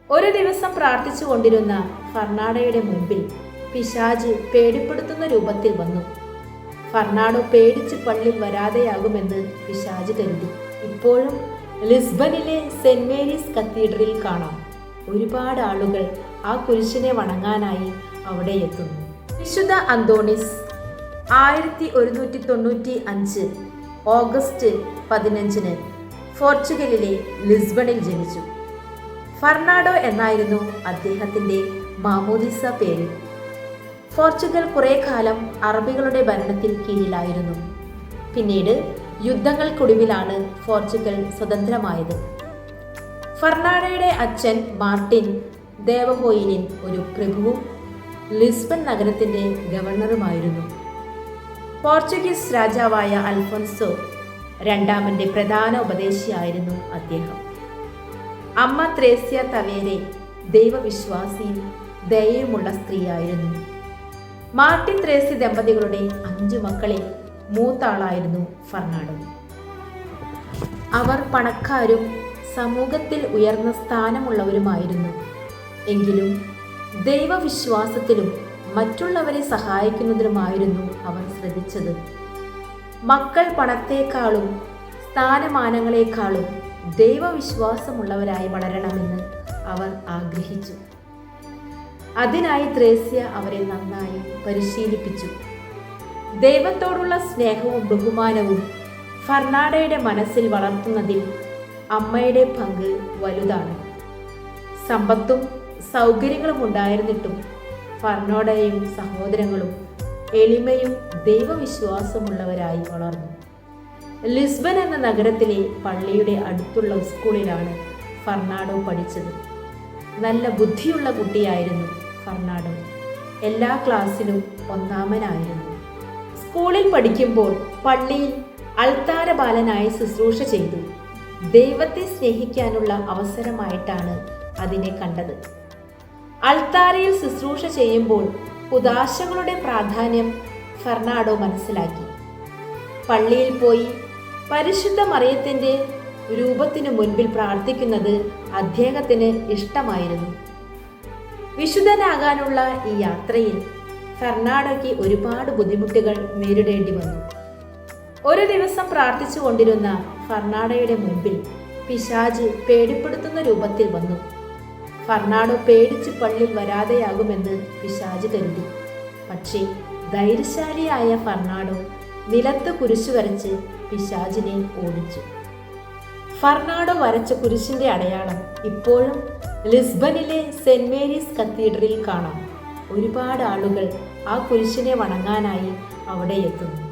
ഒരു ദിവസം പ്രാർത്ഥിച്ചു കൊണ്ടിരുന്ന ഫർണാഡോയുടെ മുമ്പിൽ പിശാച് പേടിപ്പെടുത്തുന്ന രൂപത്തിൽ വന്നു. ഫർണാഡോ പേടിച്ച് പള്ളിയിൽ വരാതെയാകുമെന്ന് പിശാച് കരുതി. ഇപ്പോഴും ലിസ്ബണിലെ സെന്റ് മേരീസ് കത്തീഡ്രലിൽ കാണാം, ഒരുപാട് ആളുകൾ ആ കുരിശിനെ വണങ്ങാനായി അവിടെ എത്തുന്നു. വിശുദ്ധ അന്തോണീസ് 1195 ഓഗസ്റ്റ് 15 പോർച്ചുഗലിലെ ലിസ്ബണിൽ ജനിച്ചു. ഫർണാഡോ എന്നായിരുന്നു അദ്ദേഹത്തിൻ്റെ മാമോദിസ പേര്. പോർച്ചുഗൽ കുറേ കാലം അറബികളുടെ ഭരണത്തിൽ കീഴിലായിരുന്നു. പിന്നീട് യുദ്ധങ്ങൾക്കൊടുവിലാണ് പോർച്ചുഗൽ സ്വതന്ത്രമായത്. ഫർണാഡോയുടെ അച്ഛൻ മാർട്ടിൻ ദേവഹോയിലിൻ ഒരു പ്രഭുവും ലിസ്ബൺ നഗരത്തിൻ്റെ ഗവർണറുമായിരുന്നു. പോർച്ചുഗീസ് രാജാവായ അൽഫോൻസോ രണ്ടാമൻ്റെ പ്രധാന ഉപദേശിയായിരുന്നു അദ്ദേഹം. അമ്മ ത്രേസ്യ തവേരെ ദൈവവിശ്വാസിയും ദയയുമുള്ള സ്ത്രീയായിരുന്നു. മാർട്ടിൻ ത്രേസ്യ ദമ്പതികളുടെ 5 മക്കളിൽ മൂത്താളായിരുന്നു ഫർണാഡോ. അവർ പണക്കാരും സമൂഹത്തിൽ ഉയർന്ന സ്ഥാനമുള്ളവരുമായിരുന്നു. എങ്കിലും ദൈവവിശ്വാസത്തിലും മറ്റുള്ളവരെ സഹായിക്കുന്നതിലുമായിരുന്നു അവർ ശ്രദ്ധിച്ചത്. മക്കൾ പണത്തേക്കാളും സ്ഥാനമാനങ്ങളെക്കാളും ദൈവവിശ്വാസമുള്ളവരായി വളരണമെന്ന് അവർ ആഗ്രഹിച്ചു. അതിനായി ത്രേസ്യ അവരെ നന്നായി പരിശീലിപ്പിച്ചു. ദൈവത്തോടുള്ള സ്നേഹവും ബഹുമാനവും ഫർണാഡോയുടെ മനസ്സിൽ വളർത്തുന്നതിൽ അമ്മയുടെ പങ്ക് വലുതാണ്. സമ്പത്തും സൗകര്യങ്ങളും ഉണ്ടായിരുന്നിട്ടും ഫർണാഡോയും സഹോദരങ്ങളും എളിമയും ദൈവവിശ്വാസമുള്ളവരായി വളർന്നു. ലിസ്ബൺ എന്ന നഗരത്തിലെ പള്ളിയുടെ അടുത്തുള്ള സ്കൂളിലാണ് ഫർണാഡോ പഠിച്ചത്. നല്ല ബുദ്ധിയുള്ള കുട്ടിയായിരുന്നു ഫർണാഡോ. എല്ലാ ക്ലാസ്സിലും ഒന്നാമനായിരുന്നു. സ്കൂളിൽ പഠിക്കുമ്പോൾ പള്ളിയിൽ അൾത്താര ബാലനായി ശുശ്രൂഷ ചെയ്തു. ദൈവത്തെ സ്നേഹിക്കാനുള്ള അവസരമായിട്ടാണ് അതിനെ കണ്ടത്. അൾത്താരയിൽ ശുശ്രൂഷ ചെയ്യുമ്പോൾ ഉദാശകളുടെ പ്രാധാന്യം ഫർണാഡോ മനസ്സിലാക്കി. പള്ളിയിൽ പോയി പരിശുദ്ധ മറിയത്തിൻ്റെ രൂപത്തിനു മുൻപിൽ പ്രാർത്ഥിക്കുന്നത് അദ്ദേഹത്തിന് ഇഷ്ടമായിരുന്നു. വിശുദ്ധനാകാനുള്ള ഈ യാത്രയിൽ ഫർണാഡോയ്ക്ക് ഒരുപാട് ബുദ്ധിമുട്ടുകൾ നേരിടേണ്ടി വന്നു. ഒരു ദിവസം പ്രാർത്ഥിച്ചു കൊണ്ടിരുന്ന ഫർണാഡോയുടെ മുൻപിൽ പിശാച് പേടിപ്പെടുത്തുന്ന രൂപത്തിൽ വന്നു. ഫർണാഡോ പേടിച്ച് പള്ളിയിൽ വരാതെയാകുമെന്ന് പിശാച് കരുതി. പക്ഷേ ധൈര്യശാലിയായ ഫർണാഡോ നിലത്ത് കുരിശു വരച്ച് പിശാചിനെ ഓടിച്ചു. ഫർണാഡോ വരച്ച കുരിശിൻ്റെ അടയാളം ഇപ്പോഴും ലിസ്ബണിലെ സെന്റ് മേരീസ് കത്തീഡ്രലിൽ കാണാം. ഒരുപാട് ആളുകൾ ആ കുരിശിനെ വണങ്ങാനായി അവിടെ എത്തുന്നു.